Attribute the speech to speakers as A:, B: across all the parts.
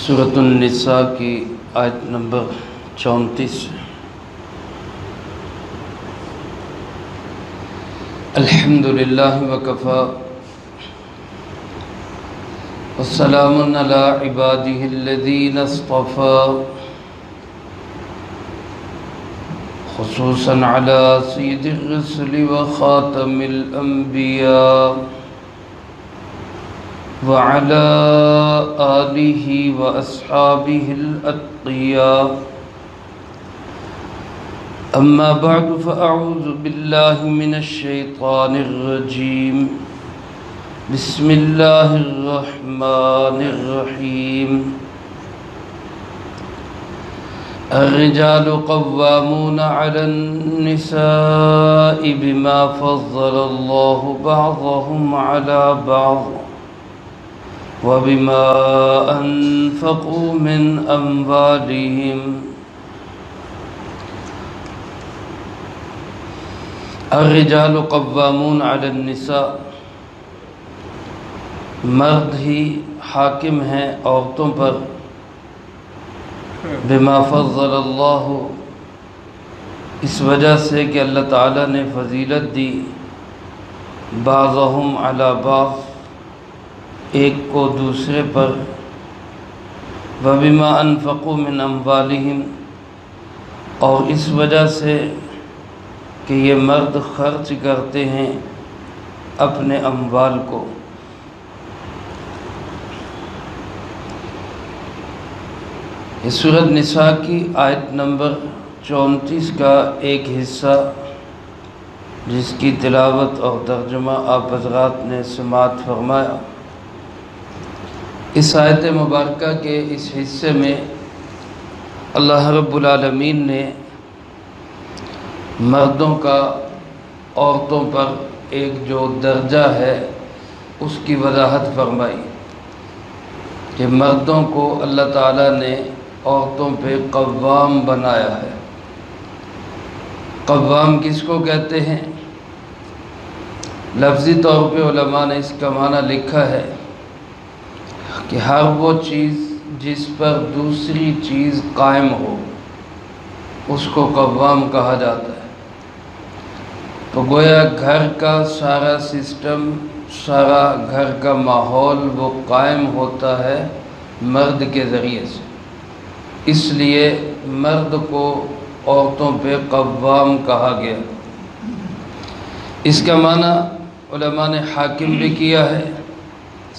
A: سورۃ النساء کی آیت نمبر 34 الحمدللہ وکفی والسلام علی عبادہ الذین اصطفی خصوصا علی سید الرسل وخاتم الانبیاء وعلى آلہ واصحابہ الاتقیاء اما بعد فاعوذ باللہ من الشیطان الرجیم بسم اللہ الرحمن الرحیم الرجال قوامون على النساء بما فضل اللہ بعضهم على بعض وبما أنفقوا من أموالهم الرجال قوامون على النساء مرد ہی حاکم ہیں عورتوں پر بما فضل اللہ اس وجہ سے کہ اللہ تعالیٰ نے فضیلت دی بعضهم على بعض ایک کو دوسرے پر وَبِمَا أَنفَقُوا مِنْ أَمْوَالِهِمْ اور اس وجہ سے کہ یہ مرد خرچ کرتے ہیں اپنے اموال کو یہ سورۃ نساء کی آیت نمبر 34 کا ایک حصہ جس کی تلاوت اور ترجمہ آپ حضرات نے سماعت فرمایا۔ اس آیت مبارکہ کے اس حصے میں اللہ رب العالمین نے مردوں کا عورتوں پر ایک جو درجہ ہے اس کی وضاحت فرمائی کہ مردوں کو اللہ تعالیٰ نے عورتوں پہ قوام بنایا ہے۔ قوام کس کو کہتے ہیں؟ لفظی طور پہ علماء نے اس کا معنی لکھا ہے کہ ہر وہ چیز جس پر دوسری چیز قائم ہو اس کو قوام کہا جاتا ہے۔ تو گویا گھر کا سارا سسٹم، سارا گھر کا ماحول وہ قائم ہوتا ہے مرد کے ذریعے سے، اس لیے مرد کو عورتوں پہ قوام کہا گیا۔ اس کا معنی علماء نے حاکم بھی کیا ہے،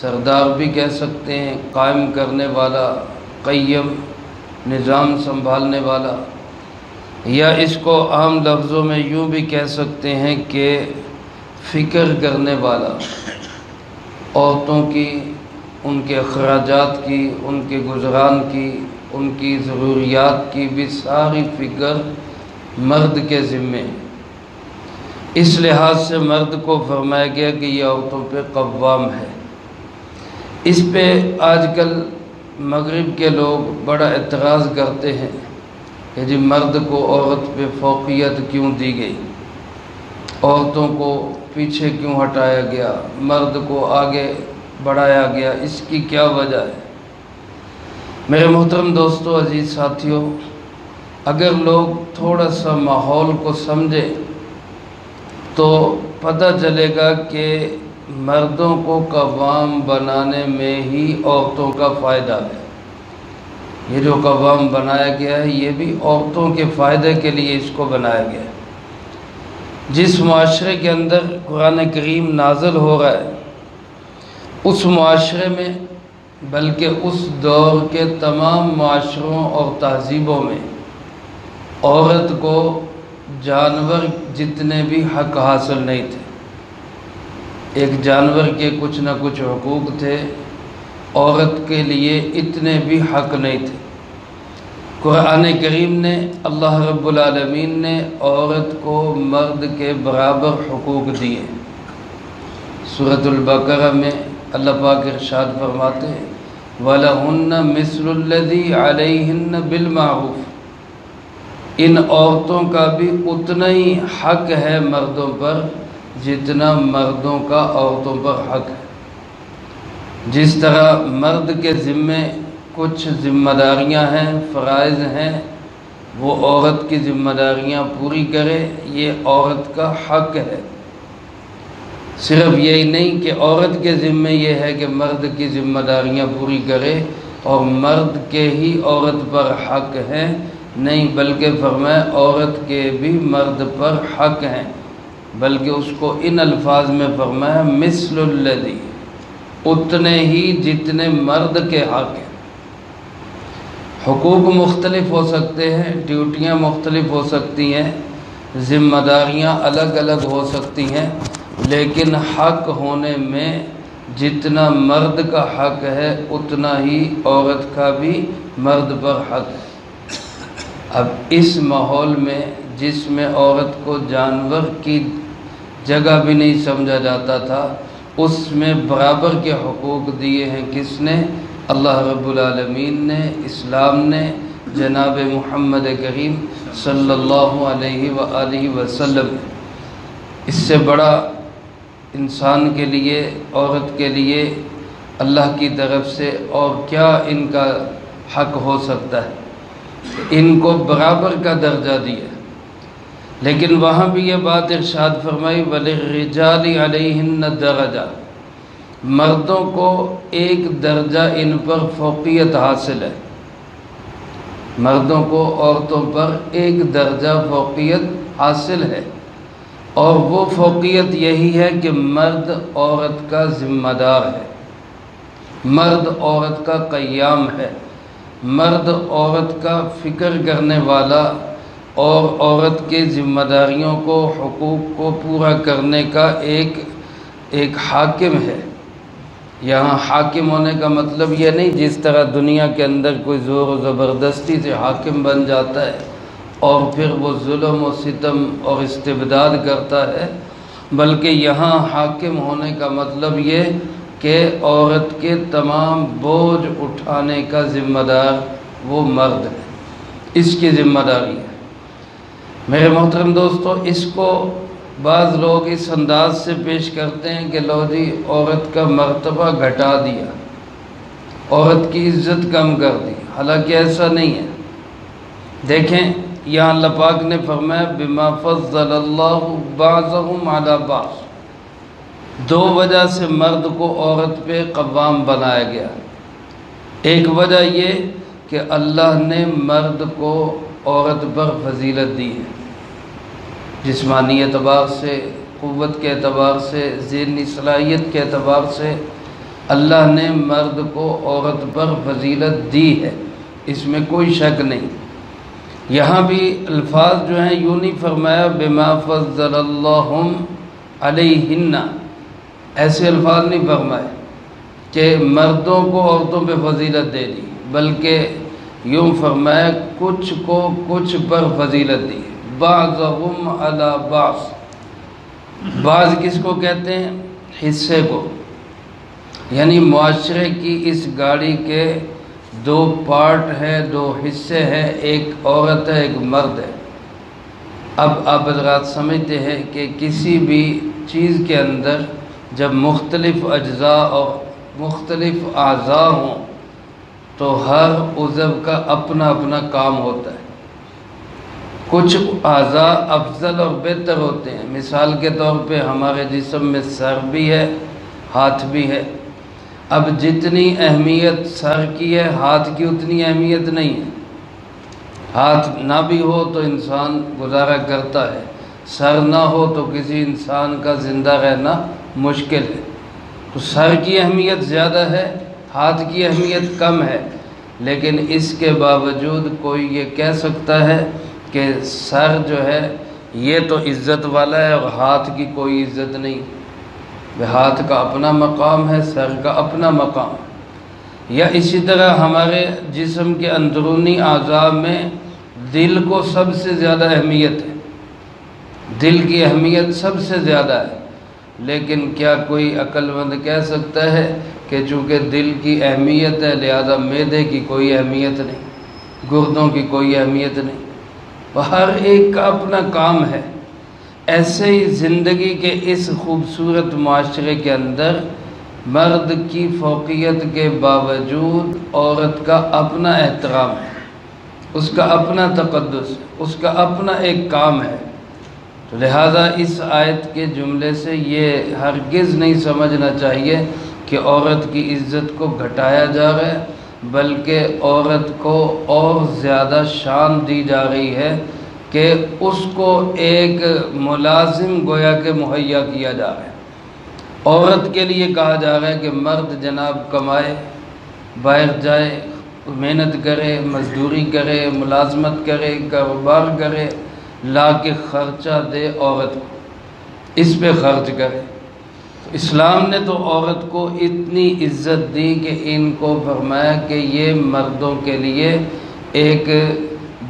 A: سردار بھی کہہ سکتے ہیں، قائم کرنے والا، قیم، نظام سنبھالنے والا، یا اس کو عام لفظوں میں یوں بھی کہہ سکتے ہیں کہ فکر کرنے والا، عورتوں کی، ان کے اخراجات کی، ان کے گزران کی، ان کی ضروریات کی بھی ساری فکر مرد کے ذمے۔ اس لحاظ سے مرد کو فرمایا گیا کہ یہ عورتوں پہ قوام ہے۔ اس پہ آج کل مغرب کے لوگ بڑا اعتراض کرتے ہیں کہ جی مرد کو عورت پہ فوقیت کیوں دی گئی، عورتوں کو پیچھے کیوں ہٹایا گیا، مرد کو آگے بڑھایا گیا، اس کی کیا وجہ ہے؟ میرے محترم دوستو، عزیز ساتھیوں، اگر لوگ تھوڑا سا ماحول کو سمجھے تو پتہ چلے گا کہ مردوں کو قوام بنانے میں ہی عورتوں کا فائدہ ہے۔ یہ جو قوام بنایا گیا ہے یہ بھی عورتوں کے فائدے کے لیے اس کو بنایا گیا ہے۔ جس معاشرے کے اندر قرآن کریم نازل ہو رہا ہے اس معاشرے میں، بلکہ اس دور کے تمام معاشروں اور تہذیبوں میں عورت کو جانور جتنے بھی حق حاصل نہیں تھے۔ ایک جانور کے کچھ نہ کچھ حقوق تھے، عورت کے لیے اتنے بھی حق نہیں تھے۔ قرآن کریم نے، اللہ رب العالمین نے عورت کو مرد کے برابر حقوق دیے۔ سورۃ البقرہ میں اللہ پاک ارشاد فرماتے ہیں وَلَهُنَّ مِثْلُ الَّذِي عَلَيْهِنَّ بِالْمَعْرُوفِ، ان عورتوں کا بھی اتنا ہی حق ہے مردوں پر جتنا مردوں کا عورتوں پر حق ہے۔ جس طرح مرد کے ذمے کچھ ذمہ داریاں ہیں، فرائض ہیں، وہ عورت کی ذمہ داریاں پوری کرے، یہ عورت کا حق ہے۔ صرف یہی نہیں کہ عورت کے ذمے یہ ہے کہ مرد کی ذمہ داریاں پوری کرے اور مرد کے ہی عورت پر حق ہے، نہیں، بلکہ فرمایا عورت کے بھی مرد پر حق ہیں، بلکہ اس کو ان الفاظ میں فرمایا مثل الذی، اتنے ہی جتنے مرد کے حق ہیں۔ حقوق مختلف ہو سکتے ہیں، ڈیوٹیاں مختلف ہو سکتی ہیں، ذمہ داریاں الگ الگ ہو سکتی ہیں، لیکن حق ہونے میں جتنا مرد کا حق ہے اتنا ہی عورت کا بھی مرد پر حق ہے۔ اب اس ماحول میں جس میں عورت کو جانور کی جگہ بھی نہیں سمجھا جاتا تھا، اس میں برابر کے حقوق دیے ہیں کس نے؟ اللہ رب العالمین نے، اسلام نے، جناب محمد کریم صلی اللہ علیہ وآلہ وسلم۔ اس سے بڑا انسان کے لیے، عورت کے لیے اللہ کی طرف سے اور کیا ان کا حق ہو سکتا ہے؟ ان کو برابر کا درجہ دیا، لیکن وہاں بھی یہ بات ارشاد فرمائی وَلِلرِّجَالِ عَلَيْهِنَّ دَرَجَةٌ، مردوں کو ایک درجہ ان پر فوقیت حاصل ہے، مردوں کو عورتوں پر ایک درجہ فوقیت حاصل ہے، اور وہ فوقیت یہی ہے کہ مرد عورت کا ذمہ دار ہے، مرد عورت کا قیام ہے، مرد عورت کا فکر کرنے والا اور عورت کے ذمہ داریوں کو، حقوق کو پورا کرنے کا ایک حاکم ہے۔ یہاں حاکم ہونے کا مطلب یہ نہیں جس طرح دنیا کے اندر کوئی زور و زبردستی سے حاکم بن جاتا ہے اور پھر وہ ظلم و ستم اور استبداد کرتا ہے، بلکہ یہاں حاکم ہونے کا مطلب یہ کہ عورت کے تمام بوجھ اٹھانے کا ذمہ دار وہ مرد ہے، اس کی ذمہ داری ہے۔ میرے محترم دوستو، اس کو بعض لوگ اس انداز سے پیش کرتے ہیں کہ لو جی عورت کا مرتبہ گھٹا دیا، عورت کی عزت کم کر دی، حالانکہ ایسا نہیں ہے۔ دیکھیں یہاں اللہ پاک نے فرمایا بما فضل اللہ بعضهم علی بعض، دو وجہ سے مرد کو عورت پہ قوام بنایا گیا۔ ایک وجہ یہ کہ اللہ نے مرد کو عورت پر فضیلت دی ہے، جسمانی اعتبار سے، قوت کے اعتبار سے، ذہنی صلاحیت کے اعتبار سے اللہ نے مرد کو عورت پر فضیلت دی ہے، اس میں کوئی شک نہیں۔ یہاں بھی الفاظ جو ہیں یوں نہیں فرمایا بما فضل اللہم علیہن، ایسے الفاظ نہیں فرمائے کہ مردوں کو عورتوں پہ فضیلت دے دی، بلکہ یوں فرمایا کچھ کو کچھ پر فضیلت دی، بعضهم علی بعض۔ بعض کس کو کہتے ہیں؟ حصے کو، یعنی معاشرے کی اس گاڑی کے دو پارٹ ہیں، دو حصے ہیں، ایک عورت ہے، ایک مرد ہے۔ اب آپ حضرات سمجھتے ہیں کہ کسی بھی چیز کے اندر جب مختلف اجزاء اور مختلف اعضاء ہوں تو ہر عضو کا اپنا اپنا کام ہوتا ہے۔ کچھ اعضاء افضل اور بہتر ہوتے ہیں، مثال کے طور پہ ہمارے جسم میں سر بھی ہے، ہاتھ بھی ہے۔ اب جتنی اہمیت سر کی ہے ہاتھ کی اتنی اہمیت نہیں ہے۔ ہاتھ نہ بھی ہو تو انسان گزارا کرتا ہے، سر نہ ہو تو کسی انسان کا زندہ رہنا مشکل ہے۔ تو سر کی اہمیت زیادہ ہے، ہاتھ کی اہمیت کم ہے، لیکن اس کے باوجود کوئی یہ کہہ سکتا ہے کہ سر جو ہے یہ تو عزت والا ہے اور ہاتھ کی کوئی عزت نہیں؟ ہاتھ کا اپنا مقام ہے، سر کا اپنا مقام ہے۔ یا اسی طرح ہمارے جسم کے اندرونی اعضاء میں دل کو سب سے زیادہ اہمیت ہے، دل کی اہمیت سب سے زیادہ ہے، لیکن کیا کوئی عقل مند کہہ سکتا ہے کہ چونکہ دل کی اہمیت ہے لہذا معدے کی کوئی اہمیت نہیں، گردوں کی کوئی اہمیت نہیں؟ ہر ایک کا اپنا کام ہے۔ ایسے ہی زندگی کے اس خوبصورت معاشرے کے اندر مرد کی فوقیت کے باوجود عورت کا اپنا احترام ہے، اس کا اپنا تقدس ہے، اس کا اپنا ایک کام ہے۔ تو لہٰذا اس آیت کے جملے سے یہ ہرگز نہیں سمجھنا چاہیے کہ عورت کی عزت کو گھٹایا جا رہا ہے، بلکہ عورت کو اور زیادہ شان دی جا رہی ہے کہ اس کو ایک ملازم گویا کہ مہیا کیا جا رہا ہے۔ عورت کے لیے کہا جا رہا ہے کہ مرد جناب کمائے، باہر جائے، محنت کرے، مزدوری کرے، ملازمت کرے، کاروبار کرے، لا کے خرچہ دے عورت کو، اس پہ خرچ کرے۔ اسلام نے تو عورت کو اتنی عزت دی کہ ان کو فرمایا کہ یہ مردوں کے لیے ایک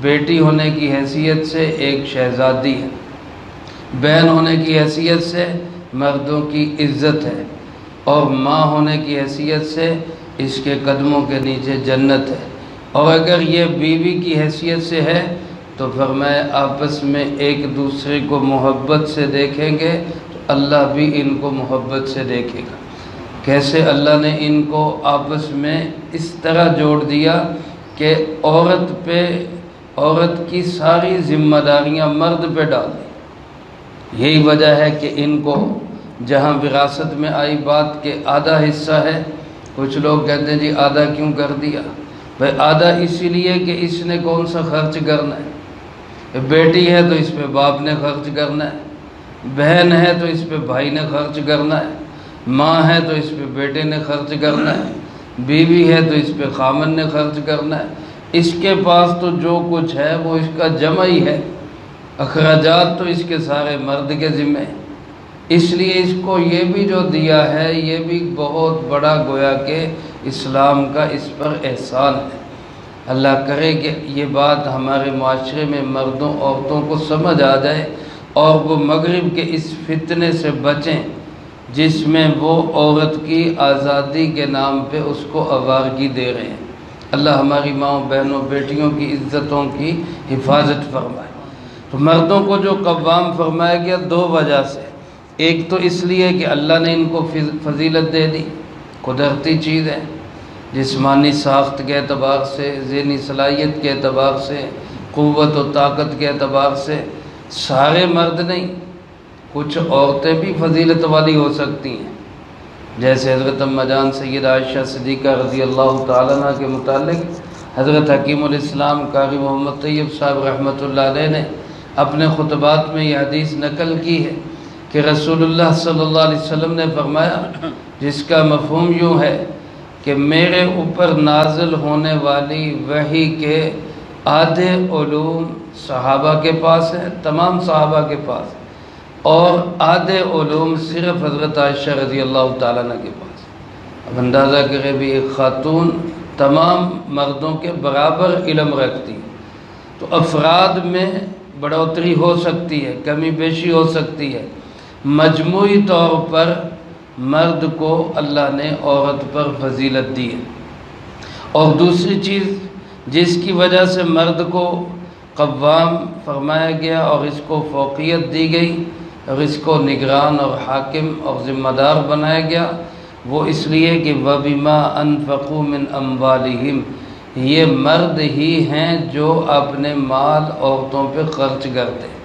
A: بیٹی ہونے کی حیثیت سے ایک شہزادی ہے، بہن ہونے کی حیثیت سے مردوں کی عزت ہے، اور ماں ہونے کی حیثیت سے اس کے قدموں کے نیچے جنت ہے، اور اگر یہ بیوی کی حیثیت سے ہے تو فرمایا آپس میں ایک دوسرے کو محبت سے دیکھیں گے تو اللہ بھی ان کو محبت سے دیکھے گا۔ کیسے اللہ نے ان کو آپس میں اس طرح جوڑ دیا کہ عورت کی ساری ذمہ داریاں مرد پہ ڈال دی۔ یہی وجہ ہے کہ ان کو جہاں وراثت میں آئی بات کہ آدھا حصہ ہے، کچھ لوگ کہتے ہیں جی آدھا کیوں کر دیا؟ بھائی آدھا اسی لیے کہ اس نے کون سا خرچ کرنا ہے۔ بیٹی ہے تو اس پہ باپ نے خرچ کرنا ہے، بہن ہے تو اس پہ بھائی نے خرچ کرنا ہے، ماں ہے تو اس پہ بیٹے نے خرچ کرنا ہے، بیوی ہے تو اس پہ خامن نے خرچ کرنا ہے۔ اس کے پاس تو جو کچھ ہے وہ اس کا جمع ہی ہے، اخراجات تو اس کے سارے مرد کے ذمہ ہیں۔ اس لیے اس کو یہ بھی جو دیا ہے یہ بھی بہت بڑا گویا کہ اسلام کا اس پر احسان ہے۔ اللہ کرے کہ یہ بات ہمارے معاشرے میں مردوں عورتوں کو سمجھ آ جائے اور وہ مغرب کے اس فتنے سے بچیں جس میں وہ عورت کی آزادی کے نام پہ اس کو آوارگی دے رہے ہیں۔ اللہ ہماری ماؤں بہنوں بیٹیوں کی عزتوں کی حفاظت فرمائے۔ تو مردوں کو جو قوام فرمایا گیا دو وجہ سے، ایک تو اس لیے کہ اللہ نے ان کو فضیلت دے دی، قدرتی چیز ہے، جسمانی ساخت کے اعتبار سے، ذہنی صلاحیت کے اعتبار سے، قوت و طاقت کے اعتبار سے سارے مرد نہیں، کچھ عورتیں بھی فضیلت والی ہو سکتی ہیں، جیسے حضرت اماں جان سیدہ عائشہ صدیقہ رضی اللہ تعالیٰ عنہ کے متعلق حضرت حکیم الاسلام قاری محمد طیب صاحب رحمۃ اللہ علیہ نے اپنے خطبات میں یہ حدیث نقل کی ہے کہ رسول اللہ صلی اللہ علیہ وسلم نے فرمایا، جس کا مفہوم یوں ہے کہ میرے اوپر نازل ہونے والی وحی کے آدھے علوم صحابہ کے پاس ہیں، تمام صحابہ کے پاس، اور آدھے علوم صرف حضرت عائشہ رضی اللہ تعالیٰ عنہ کے پاس۔ اب اندازہ کرے بھی ایک خاتون تمام مردوں کے برابر علم رکھتی ہے، تو افراد میں بڑھوتری ہو سکتی ہے، کمی بیشی ہو سکتی ہے، مجموعی طور پر مرد کو اللہ نے عورت پر فضیلت دی ہے۔ اور دوسری چیز جس کی وجہ سے مرد کو قوام فرمایا گیا اور اس کو فوقیت دی گئی اور اس کو نگران اور حاکم اور ذمہ دار بنایا گیا، وہ اس لیے کہ وَبِمَا أَنفَقُوا مِنْ أَمْوَالِهِمْ، یہ مرد ہی ہیں جو اپنے مال عورتوں پہ خرچ کرتے ہیں۔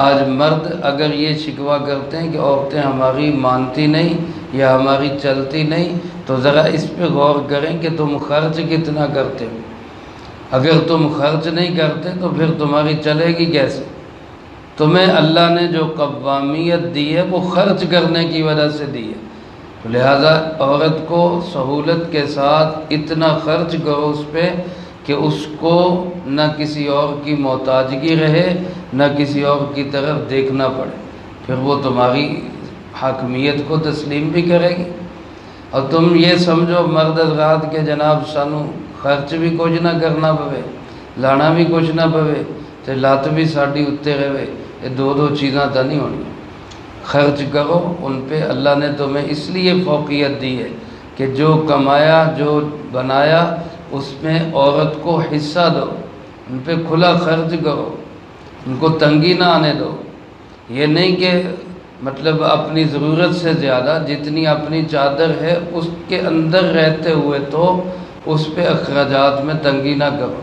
A: آج مرد اگر یہ شکوہ کرتے ہیں کہ عورتیں ہماری مانتی نہیں یا ہماری چلتی نہیں، تو ذرا اس پہ غور کریں کہ تم خرچ کتنا کرتے ہو۔ اگر تم خرچ نہیں کرتے تو پھر تمہاری چلے گی کیسے؟ تمہیں اللہ نے جو قوامیت دی ہے وہ خرچ کرنے کی وجہ سے دی ہے، تو لہٰذا عورت کو سہولت کے ساتھ اتنا خرچ کرو اس پہ کہ اس کو نہ کسی اور کی محتاجگی رہے، نہ کسی اور کی طرف دیکھنا پڑے، پھر وہ تمہاری حاکمیت کو تسلیم بھی کرے گی۔ اور تم یہ سمجھو مرد حضرات کے جناب سانو خرچ بھی کچھ نہ کرنا پوے، لانا بھی کچھ نہ پوے، تے لات بھی ساڈی اتنے رہے، یہ دو چیزاں تو نہیں ہونی۔ خرچ کرو ان پہ، اللہ نے تمہیں اس لیے فوقیت دی ہے کہ جو کمایا جو بنایا اس میں عورت کو حصہ دو، ان پہ کھلا خرچ کرو، ان کو تنگی نہ آنے دو۔ یہ نہیں کہ مطلب اپنی ضرورت سے زیادہ جتنی اپنی چادر ہے اس کے اندر رہتے ہوئے تو اس پہ اخراجات میں تنگی نہ کرو.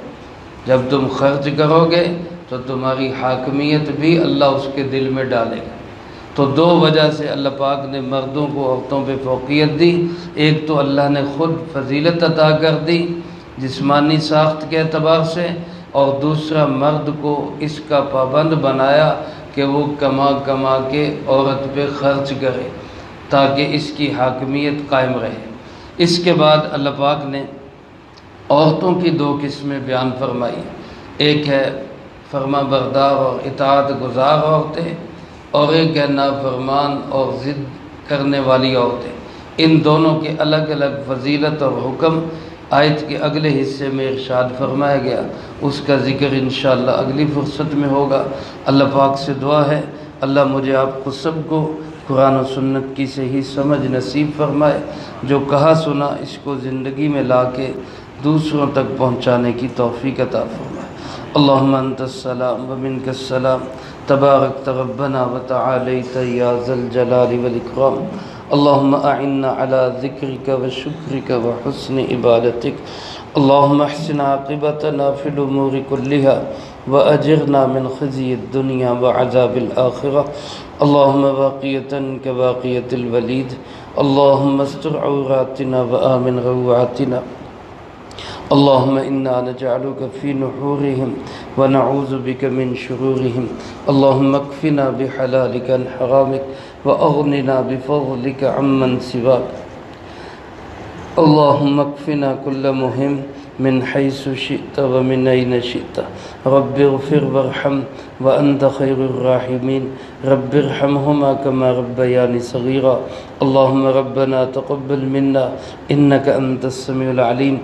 A: جب تم خرچ کرو گے تو تمہاری حاکمیت بھی اللہ اس کے دل میں ڈالے گا. تو دو وجہ سے اللہ پاک نے مردوں کو عورتوں پہ فوقیت دی. ایک تو اللہ نے خود فضیلت عطا کر دی جسمانی ساخت کے اعتبار سے، اور دوسرا مرد کو اس کا پابند بنایا کہ وہ کما کما کے عورت پہ خرچ کرے تاکہ اس کی حاکمیت قائم رہے. اس کے بعد اللہ پاک نے عورتوں کی دو قسمیں بیان فرمائی. ایک ہے فرما بردار اور اطاعت گزار عورتیں، اور ایک ہے نافرمان اور ضد کرنے والی عورتیں. ان دونوں کے الگ الگ فضیلت اور حکم آیت کے اگلے حصے میں ارشاد فرمایا گیا. اس کا ذکر انشاءاللہ اگلی فرصت میں ہوگا. اللہ پاک سے دعا ہے اللہ مجھے آپ کو سب کو قرآن و سنت کی صحیح سمجھ نصیب فرمائے. جو کہا سنا اس کو زندگی میں لا کے دوسروں تک پہنچانے کی توفیق عطا فرمائے. اللہم انت السلام ومنک السلام تبارک ربنا وتعالیت یا ذا الجلال والاکرام. اللہم اعنا علی ذکرک وشکرک وحسن عبادتک. اللہم احسن عاقبتنا فی الامور کلہا واجرنا من خزی الدنیا وعذاب الآخرہ. اللہم باقیتا کباقیت الولید. اللہم استر عوراتنا وآمن روعاتنا. اللہم انا نجعلک فی نحورہم ونعوذ بک من شرورہم. اللہم اکفنا بحلالک عن حرامک واغننا بفضلک عمن سواک. اللہم اکفنا کل مہم من حیث شئت ومن این شئت. رب اغفر وارحم وانت خیر الراحمین. رب ارحمہما کما ربیانی صغیرا. اللہم ربنا تقبل منا انک انت السمیع العلیم